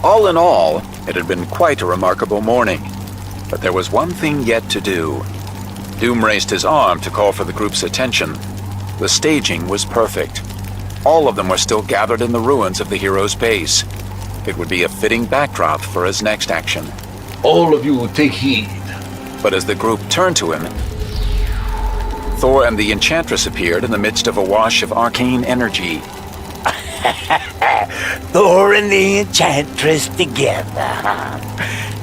All in all, it had been quite a remarkable morning. But there was one thing yet to do. Doom raised his arm to call for the group's attention. The staging was perfect. All of them were still gathered in the ruins of the hero's base. It would be a fitting backdrop for his next action. All of you take heed. But as the group turned to him, Thor and the Enchantress appeared in the midst of a wash of arcane energy. Thor and the Enchantress together.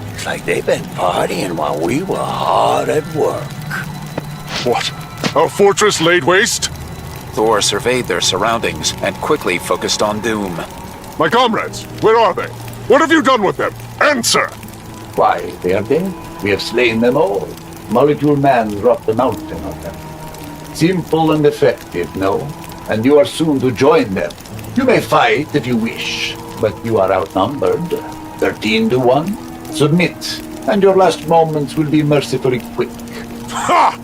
Looks like they've been partying while we were hard at work. What? Our fortress laid waste? Thor surveyed their surroundings and quickly focused on Doom. My comrades, where are they? What have you done with them? Answer! Why, they are dead. We have slain them all. Molecule Man dropped the mountain on them. Simple and effective, no? And you are soon to join them. You may fight if you wish, but you are outnumbered. 13 to 1. Submit, and your last moments will be mercifully quick. Ha!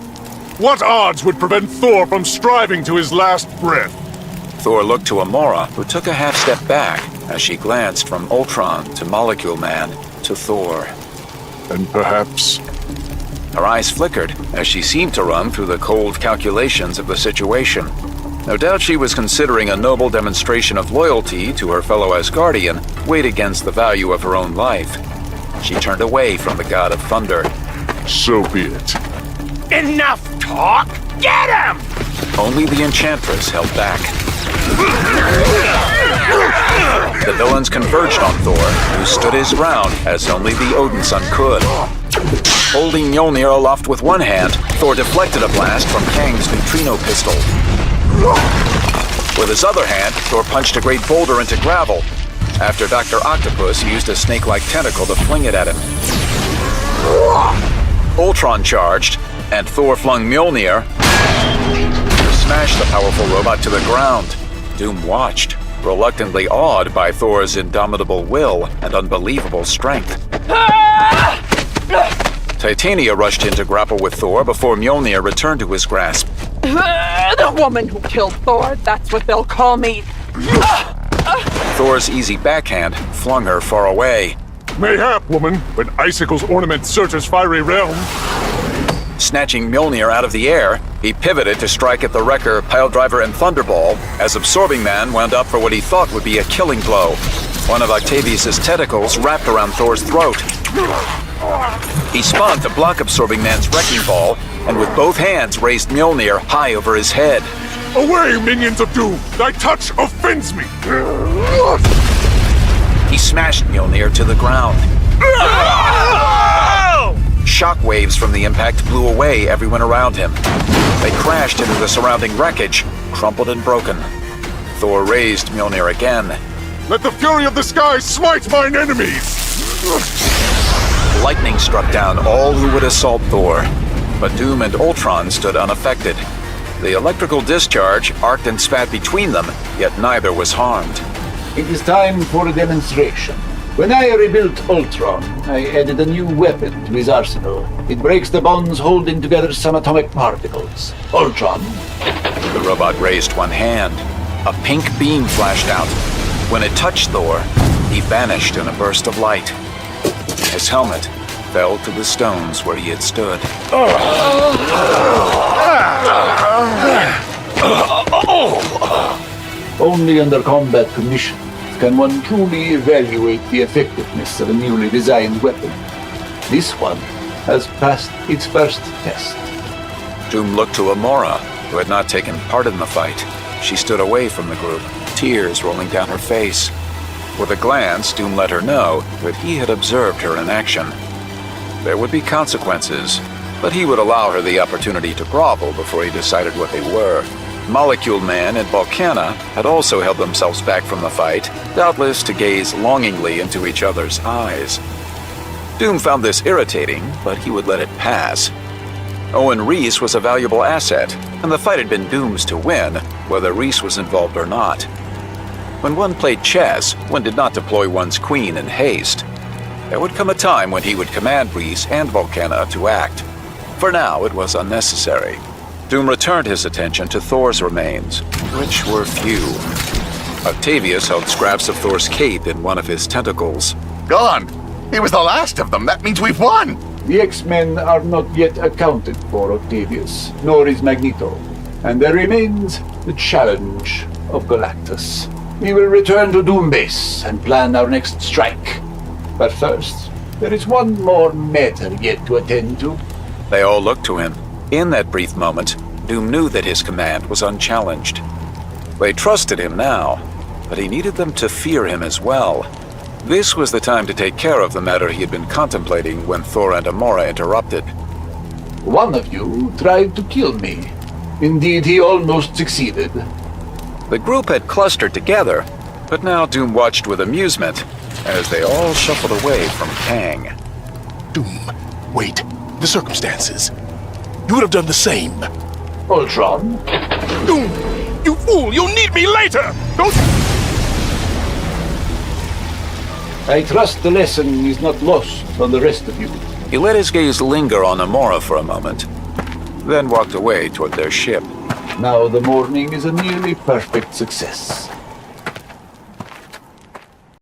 What odds would prevent Thor from striving to his last breath? Thor looked to Amora, who took a half-step back as she glanced from Ultron to Molecule Man to Thor. And perhaps... Her eyes flickered as she seemed to run through the cold calculations of the situation. No doubt she was considering a noble demonstration of loyalty to her fellow Asgardian weighed against the value of her own life. She turned away from the god of thunder. So be it. Enough talk! Get him! Only the Enchantress held back. The villains converged on Thor, who stood his ground as only the Odin son could. Holding Mjolnir aloft with one hand, Thor deflected a blast from Kang's neutrino pistol. With his other hand, Thor punched a great boulder into gravel, after Dr. Octopus used a snake-like tentacle to fling it at him. Ultron charged, and Thor flung Mjolnir to smash the powerful robot to the ground. Doom watched, reluctantly awed by Thor's indomitable will and unbelievable strength. Titania rushed in to grapple with Thor before Mjolnir returned to his grasp. The woman who killed Thor, that's what they'll call me. Thor's easy backhand flung her far away. Mayhap, woman, when icicles ornament Surtur's fiery realm. Snatching Mjolnir out of the air, he pivoted to strike at the Wrecker, Piledriver, and Thunderball as Absorbing Man wound up for what he thought would be a killing blow. One of Octavius's tentacles wrapped around Thor's throat. He spun to block Absorbing Man's wrecking ball, and with both hands raised Mjolnir high over his head. Away, minions of doom! Thy touch offends me! He smashed Mjolnir to the ground. Shockwaves from the impact blew away everyone around him. They crashed into the surrounding wreckage, crumpled and broken. Thor raised Mjolnir again. Let the fury of the sky smite mine enemies! Lightning struck down all who would assault Thor, but Doom and Ultron stood unaffected. The electrical discharge arced and spat between them, yet neither was harmed. It is time for a demonstration. When I rebuilt Ultron, I added a new weapon to his arsenal. It breaks the bonds holding together some atomic particles. Ultron. The robot raised one hand. A pink beam flashed out. When it touched Thor, he vanished in a burst of light. His helmet fell to the stones where he had stood. Only under combat conditions can one truly evaluate the effectiveness of a newly designed weapon. This one has passed its first test. Doom looked to Amora, who had not taken part in the fight. She stood away from the group, tears rolling down her face. With a glance, Doom let her know that he had observed her in action. There would be consequences, but he would allow her the opportunity to grovel before he decided what they were. Molecule Man and Volcana had also held themselves back from the fight, doubtless to gaze longingly into each other's eyes. Doom found this irritating, but he would let it pass. Owen Reese was a valuable asset, and the fight had been Doom's to win, whether Reese was involved or not. When one played chess, one did not deploy one's queen in haste. There would come a time when he would command Reese and Volcana to act. For now, it was unnecessary. Doom returned his attention to Thor's remains, which were few. Octavius held scraps of Thor's cape in one of his tentacles. Gone. He was the last of them. That means we've won. The X-Men are not yet accounted for, Octavius, nor is Magneto. And there remains the challenge of Galactus. We will return to Doombase and plan our next strike. But first, there is one more matter yet to attend to. They all looked to him. In that brief moment, Doom knew that his command was unchallenged. They trusted him now, but he needed them to fear him as well. This was the time to take care of the matter he had been contemplating when Thor and Amora interrupted. One of you tried to kill me. Indeed, he almost succeeded. The group had clustered together, but now Doom watched with amusement as they all shuffled away from Kang. Doom, wait. The circumstances. You would have done the same. Ultron? Doom! You fool! You'll need me later! Don't... I trust the lesson is not lost on the rest of you. He let his gaze linger on Amora for a moment, then walked away toward their ship. Now the morning is a nearly perfect success.